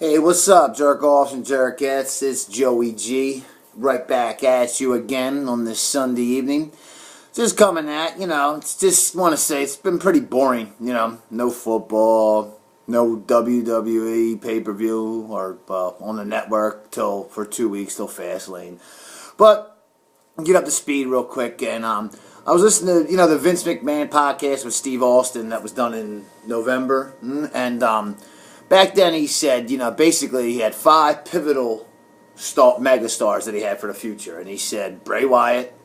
Hey, what's up, jerk-offs and jerkettes? It's Joey G, right back at you again on this Sunday evening. Just coming at, just want to say it's been pretty boring, no football, no WWE pay-per-view or on the network for 2 weeks till Fastlane. But get up to speed real quick, and I was listening to, the Vince McMahon podcast with Steve Austin that was done in November, and back then he said, basically he had 5 pivotal megastars that he had for the future. And he said Bray Wyatt,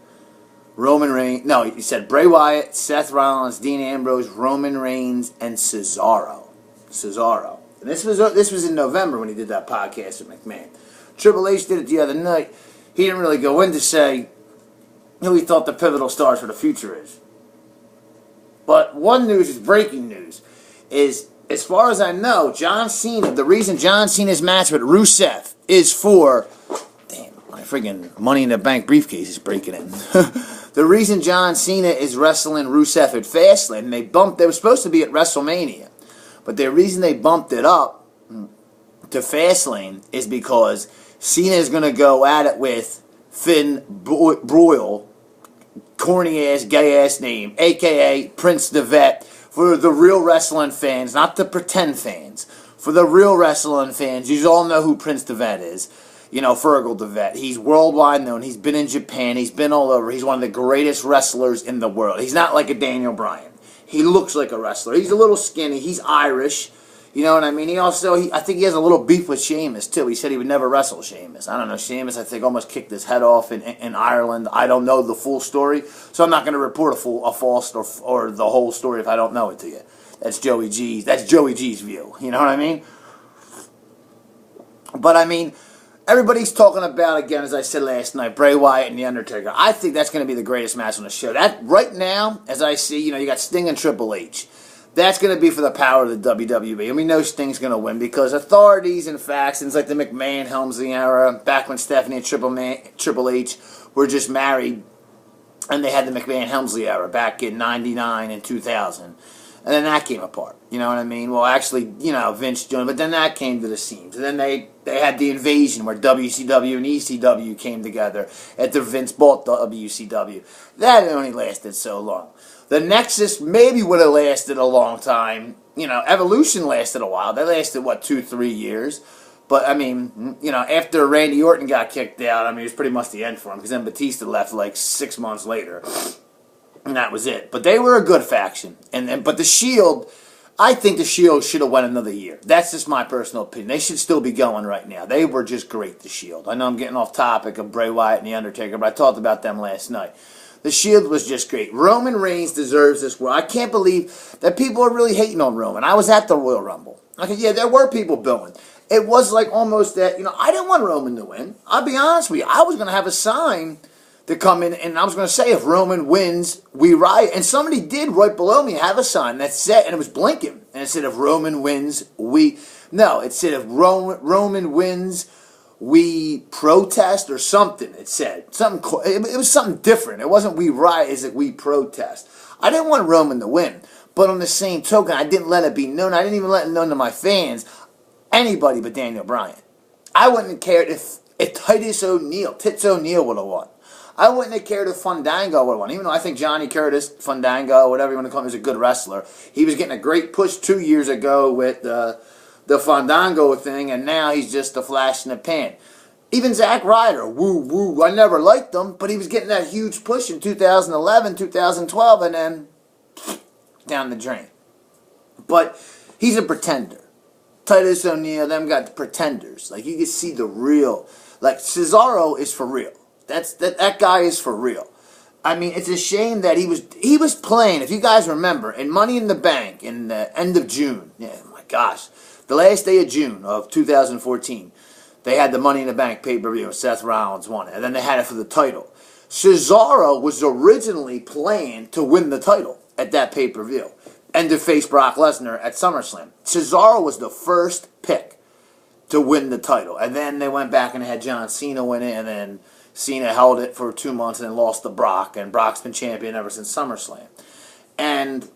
he said Bray Wyatt, Seth Rollins, Dean Ambrose, Roman Reigns, and Cesaro. And this was in November when he did that podcast with McMahon. Triple H did it the other night. He didn't really go in to say who he thought the pivotal stars for the future is. But breaking news, is as far as I know, John Cena, the reason John Cena's match with Rusev is for... Damn, my friggin' Money in the Bank briefcase is breaking in. The reason John Cena is wrestling Rusev at Fastlane, they were supposed to be at WrestleMania, but the reason they bumped it up to Fastlane is because Cena is going to go at it with Finn Broyle, corny-ass, gay-ass name, a.k.a. Prince the Vet. For the real wrestling fans, not the pretend fans. For the real wrestling fans, you all know who Prince the Vet is. Fergal the Vet. He's worldwide known. He's been in Japan. He's been all over. He's one of the greatest wrestlers in the world. He's not like a Daniel Bryan. He looks like a wrestler. He's a little skinny. He's Irish. You know what I mean? I think he has a little beef with Sheamus, too. He said he would never wrestle Sheamus. I don't know. Sheamus, I think, almost kicked his head off in Ireland. I don't know the full story, so I'm not going to report a false or the whole story if I don't know it to you. That's Joey G's view. You know what I mean? But, everybody's talking about, again, as I said last night, Bray Wyatt and The Undertaker. I think that's going to be the greatest match on the show. That, right now, as I see, you got Sting and Triple H. That's going to be for the power of the WWE. And we know Sting's going to win because authorities and factions like the McMahon-Helmsley era, back when Stephanie and Triple H were just married, and they had the McMahon-Helmsley era back in 99 and 2000. And then that came apart. You know what I mean? Well, actually, Vince joined, but then that came to the scenes. And then they had the invasion where WCW and ECW came together after Vince bought WCW. That only lasted so long. The Nexus maybe would have lasted a long time. Evolution lasted a while. They lasted, 2-3 years. But, after Randy Orton got kicked out, it was pretty much the end for him. Because then Batista left 6 months later. And that was it. But they were a good faction. But the Shield, I think the Shield should have went another year. That's just my personal opinion. They should still be going right now. They were just great, the Shield. I know I'm getting off topic of Bray Wyatt and The Undertaker, but I talked about them last night. The Shield was just great. Roman Reigns deserves this world. I can't believe that people are really hating on Roman. I was at the Royal Rumble. Yeah, there were people booing. It was almost that, I didn't want Roman to win. I'll be honest with you. I was going to have a sign to come in, and I was going to say, if Roman wins, we riot. And somebody did right below me have a sign that said, and it was blinking, and it said, if Roman wins, it said, if Roman wins, we protest or something. It said something. It was something different. It wasn't we riot. It's we protest. I didn't want Roman to win, but on the same token, I didn't let it be known. I didn't even let it known to my fans, anybody but Daniel Bryan. I wouldn't have cared if Tits O'Neil would have won. I wouldn't have cared if Fandango would have won. Even though I think Johnny Curtis, Fandango, whatever you want to call him, is a good wrestler. He was getting a great push 2 years ago with the Fandango thing, and now he's just a flash in the pan. Even Zack Ryder, woo, I never liked him, but he was getting that huge push in 2011, 2012, and then down the drain. But he's a pretender. Titus O'Neil, them got the pretenders. You can see the real. Cesaro is for real. That guy is for real. It's a shame that he was playing, if you guys remember, in Money in the Bank in the end of June. Yeah, my gosh. The last day of June of 2014, they had the Money in the Bank pay-per-view. Seth Rollins won it. And then they had it for the title. Cesaro was originally planned to win the title at that pay-per-view and to face Brock Lesnar at SummerSlam. Cesaro was the first pick to win the title. And then they went back and had John Cena win it, and then Cena held it for 2 months and then lost to Brock, and Brock's been champion ever since SummerSlam. And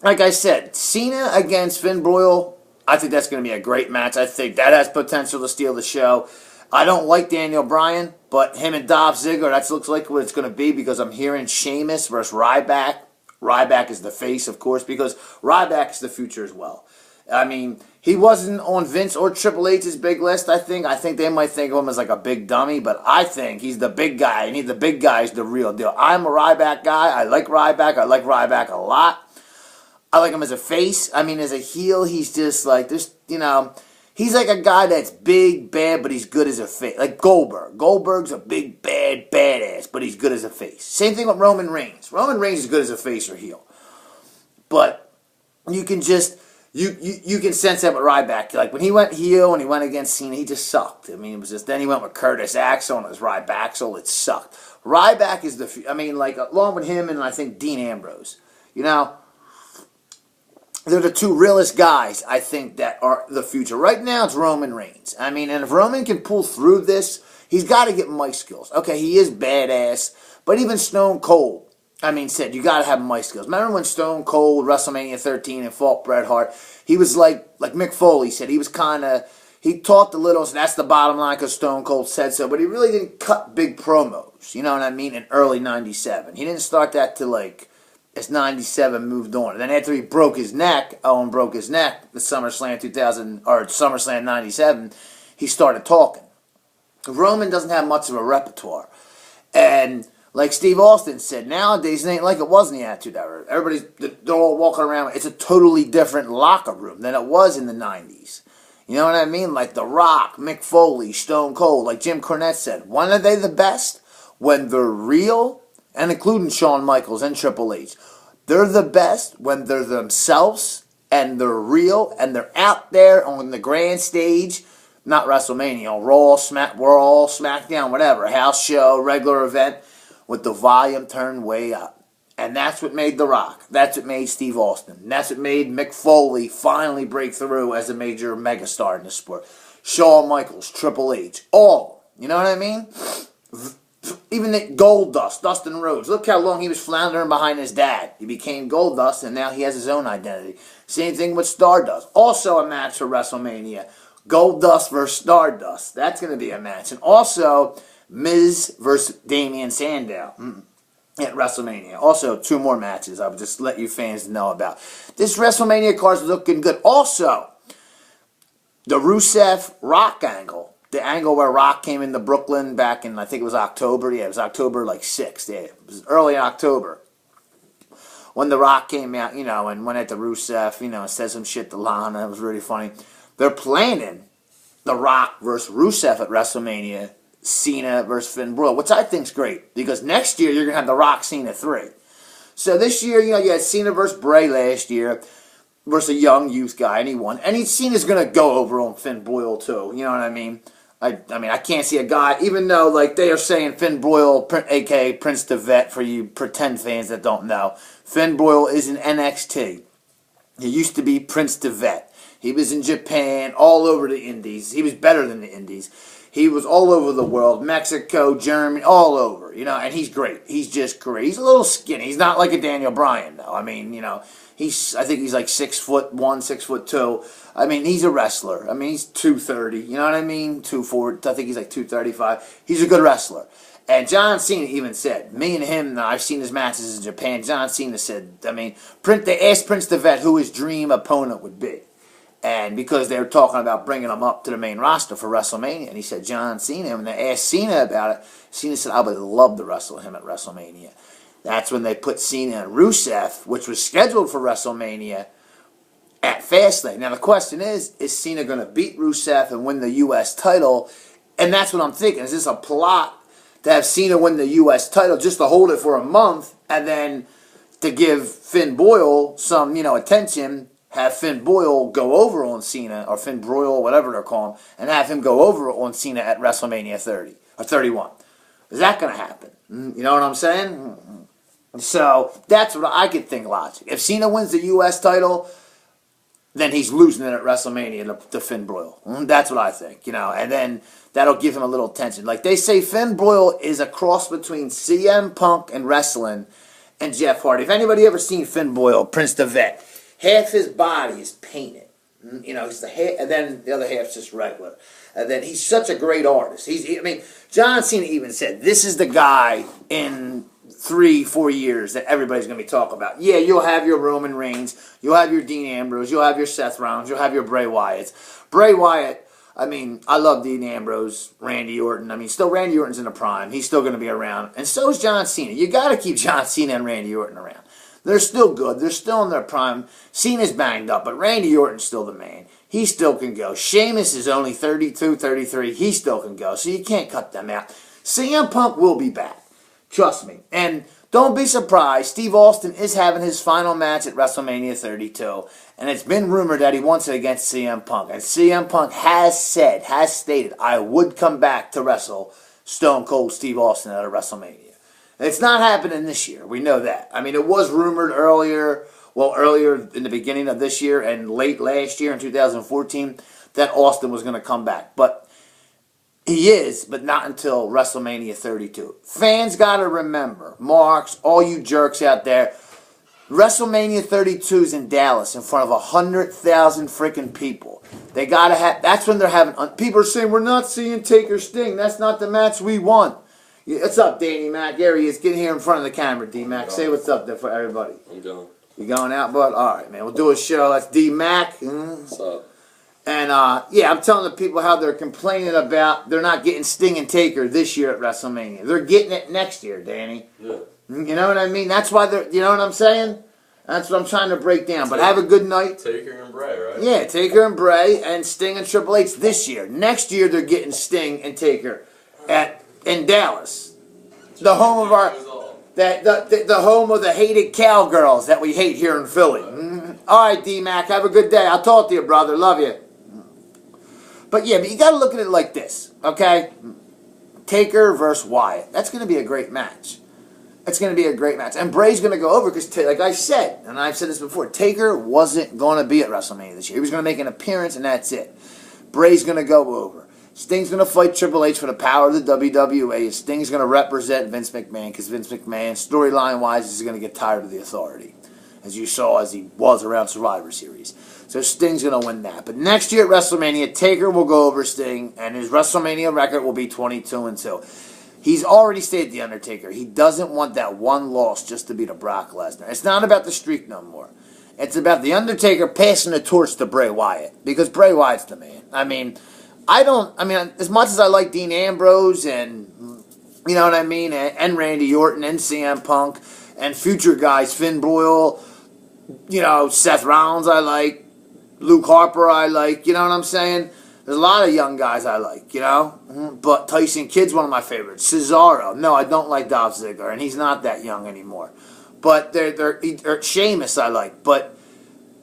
like I said, Cena against Finn Broyle I think that's going to be a great match. I think that has potential to steal the show. I don't like Daniel Bryan, but him and Dolph Ziggler, that looks like what it's going to be because I'm hearing Sheamus versus Ryback. Ryback is the face, of course, because Ryback is the future as well. I mean, he wasn't on Vince or Triple H's big list, I think. I think they might think of him as like a big dummy, but I think he's the big guy, and the big guy is the real deal. I'm a Ryback guy. I like Ryback. I like Ryback a lot. I like him as a face. I mean, as a heel, he's just like, this, he's like a guy that's big, bad, but he's good as a face. Like Goldberg. Goldberg's a big, bad, badass, but he's good as a face. Same thing with Roman Reigns. Roman Reigns is good as a face or heel. But you can just, you can sense that with Ryback. Like when he went heel and he went against Cena, he just sucked. I mean, it was just, then he went with Curtis Axel and it was Ryback, it sucked. Ryback is along with him and I think Dean Ambrose. They're the two realest guys, I think, that are the future. Right now, it's Roman Reigns. I mean, and if Roman can pull through this, he's got to get mic skills. Okay, he is badass, but even Stone Cold, said you got to have mic skills. Remember when Stone Cold, WrestleMania 13, and fought Bret Hart? He was like Mick Foley said, he was he talked a little, so that's the bottom line because Stone Cold said so, but he really didn't cut big promos, you know what I mean, in early 97. He didn't start that till as 97 moved on. And then after he broke his neck, Owen broke his neck, the SummerSlam 2000 or SummerSlam 97, he started talking. Roman doesn't have much of a repertoire. And like Steve Austin said, nowadays it ain't like it was in the Attitude Era. They're all walking around. It's a totally different locker room than it was in the 90s. You know what I mean? Like The Rock, Mick Foley, Stone Cold, like Jim Cornette said. When are they the best? When they're real, and including Shawn Michaels and Triple H. They're the best when they're themselves and they're real and they're out there on the grand stage, not WrestleMania, Raw, SmackDown, whatever, house show, regular event, with the volume turned way up. And that's what made The Rock. That's what made Steve Austin. That's what made Mick Foley finally break through as a major megastar in the sport. Shawn Michaels, Triple H, all. You know what I mean? Even the Goldust, Dustin Rhodes. Look how long he was floundering behind his dad. He became Goldust, and now he has his own identity. Same thing with Stardust. Also a match for WrestleMania. Goldust versus Stardust. That's going to be a match. And also, Miz versus Damian Sandow at WrestleMania. Also, 2 more matches I would just let you fans know about. This WrestleMania card's looking good. Also, the Rusev Rock angle. The angle where Rock came into Brooklyn back in, I think it was October. Yeah, it was October 6th. Yeah, it was early October. When The Rock came out, and went at the Rusev, and said some shit to Lana. It was really funny. They're planning The Rock versus Rusev at WrestleMania. Cena versus Finn Balor, which I think's great. Because next year, you're going to have The Rock Cena 3. So this year, you had Cena versus Bray last year. Versus a young youth guy, and he won. And Cena's going to go over on Finn Balor, too. You know what I mean? I can't see a guy, even though they are saying Finn Balor, a.k.a. Prince Devitt, for you pretend fans that don't know. Finn Balor is in NXT. He used to be Prince Devitt. He was in Japan, all over the Indies. He was better than the Indies. He was all over the world, Mexico, Germany, all over, and he's great. He's just great. He's a little skinny. He's not like a Daniel Bryan, though. I think he's like 6'1", 6'2". He's a wrestler. He's 230. You know what I mean? 240. I think he's like 235. He's a good wrestler. And John Cena even said, me and him, I've seen his matches in Japan. John Cena said, they asked Prince Devitt who his dream opponent would be. And because they were talking about bringing him up to the main roster for WrestleMania, and he said John Cena, and when they asked Cena about it, Cena said, I would love to wrestle him at WrestleMania. That's when they put Cena and Rusev, which was scheduled for WrestleMania, at Fastlane. Now the question is Cena going to beat Rusev and win the U.S. title? And that's what I'm thinking. Is this a plot to have Cena win the U.S. title just to hold it for a month and then to give Finn Balor some, attention, have Finn Balor go over on Cena, or Finn Balor, whatever they're calling, and have him go over on Cena at WrestleMania 30 or 31? Is that going to happen? You know what I'm saying? So that's what I could think logic. If Cena wins the U.S. title, then he's losing it at WrestleMania to Finn Balor. That's what I think, and then that'll give him a little tension. Like they say, Finn Balor is a cross between CM Punk and wrestling and Jeff Hardy. If anybody ever seen Finn Balor, Prince Devitt, half his body is painted. You know, he's the half, and then the other half's just regular. And then he's such a great artist. I mean, John Cena even said, this is the guy in 3-4 years that everybody's going to be talking about. Yeah, you'll have your Roman Reigns, you'll have your Dean Ambrose, you'll have your Seth Rollins, you'll have your Bray Wyatts. Bray Wyatt, I mean, I love Dean Ambrose, Randy Orton. I mean, still Randy Orton's in the prime. He's still going to be around. And so is John Cena. You got to keep John Cena and Randy Orton around. They're still good. They're still in their prime. Cena's banged up, but Randy Orton's still the man. He still can go. Sheamus is only 32, 33. He still can go, so you can't cut them out. CM Punk will be back. Trust me. And don't be surprised. Steve Austin is having his final match at WrestleMania 32. And it's been rumored that he wants it against CM Punk. And CM Punk has stated, I would come back to wrestle Stone Cold Steve Austin at a WrestleMania. It's not happening this year. We know that. I mean, it was rumored earlier in the beginning of this year and late last year in 2014 that Austin was going to come back. But he is, but not until WrestleMania 32. Fans got to remember, marks, all you jerks out there, WrestleMania 32 is in Dallas in front of 100,000 freaking people. They got to have, that's when they're having, people are saying, we're not seeing Taker Sting. That's not the match we want. What's up, Danny Mac? There he is. Get here in front of the camera, D-Mac. Say what's up there for everybody. I'm going. You going out, bud? All right, man. We'll do a show. That's D-Mac. What's up? And, yeah, I'm telling the people how they're complaining about they're not getting Sting and Taker this year at WrestleMania. They're getting it next year, Danny. Yeah. You know what I mean? That's why they're, you know what I'm saying? That's what I'm trying to break down. But have a good night. Taker and Bray, right? Yeah, Taker and Bray and Sting and Triple H this year. Next year, they're getting Sting and Taker in Dallas. The home of our... The home of the hated cowgirls that we hate here in Philly. All right, D-Mac, have a good day. I'll talk to you, brother. Love you. But yeah, but you got to look at it like this, okay? Taker versus Wyatt. That's going to be a great match. It's going to be a great match. And Bray's going to go over because, like I said, and I've said this before, Taker wasn't going to be at WrestleMania this year. He was going to make an appearance, and that's it. Bray's going to go over. Sting's going to fight Triple H for the power of the WWE. Sting's going to represent Vince McMahon because Vince McMahon, storyline-wise, is going to get tired of the authority, as you saw as he was around Survivor Series. So Sting's going to win that. But next year at WrestleMania, Taker will go over Sting, and his WrestleMania record will be 22-2. He's already stated The Undertaker. He doesn't want that one loss just to beat a Brock Lesnar. It's not about the streak no more. It's about The Undertaker passing the torch to Bray Wyatt because Bray Wyatt's the man. I mean, as much as I like Dean Ambrose and, you know what I mean, and Randy Orton and CM Punk and future guys, Finn Boyle, you know, Seth Rollins I like, Luke Harper I like, you know what I'm saying? There's a lot of young guys I like, you know? But Tyson Kidd's one of my favorites. Cesaro. No, I don't like Dolph Ziggler, and he's not that young anymore. But Sheamus I like. But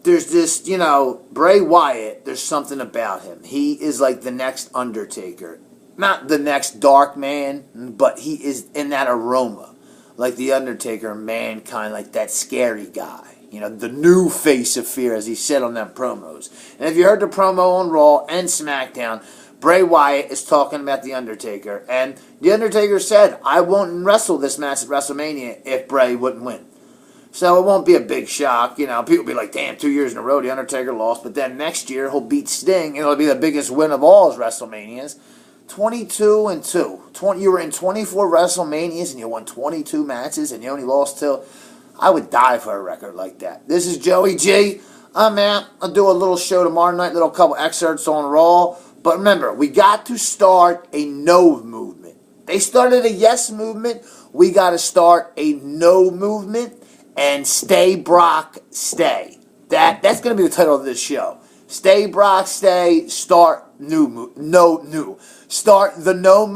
there's this, you know, Bray Wyatt, there's something about him. He is like the next Undertaker. Not the next Dark Man, but he is in that aroma. Like the Undertaker, Mankind, like that scary guy. You know, the new face of fear, as he said on them promos. And if you heard the promo on Raw and SmackDown, Bray Wyatt is talking about The Undertaker. And The Undertaker said, I won't wrestle this match at WrestleMania if Bray wouldn't win. So it won't be a big shock. You know, people will be like, damn, 2 years in a row, The Undertaker lost. But then next year, he'll beat Sting, and it'll be the biggest win of all his WrestleManias. 22-2. You were in 24 WrestleManias, and you won 22 matches, and you only lost 2. I would die for a record like that. This is Joey G. I'm out. I'll do a little show tomorrow night, little couple excerpts on Raw. But remember, we got to start a no movement. They started a yes movement. We got to start a no movement and stay Brock, stay. That's going to be the title of this show. Stay Brock, stay. Start Start the no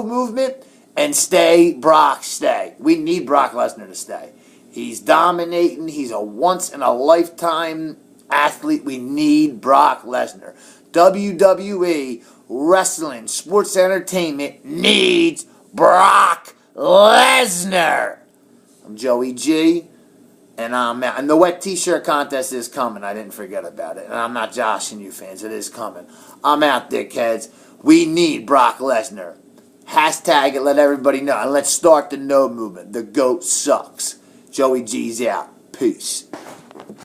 movement and stay Brock, stay. We need Brock Lesnar to stay. He's dominating. He's a once-in-a-lifetime athlete. We need Brock Lesnar. WWE, wrestling, sports entertainment needs Brock Lesnar. I'm Joey G, and I'm out. And the wet t-shirt contest is coming. I didn't forget about it. And I'm not joshing you fans. It is coming. I'm out, dickheads. We need Brock Lesnar. Hashtag it. Let everybody know. And let's start the no movement. The GOAT sucks. Joey G's out. Peace.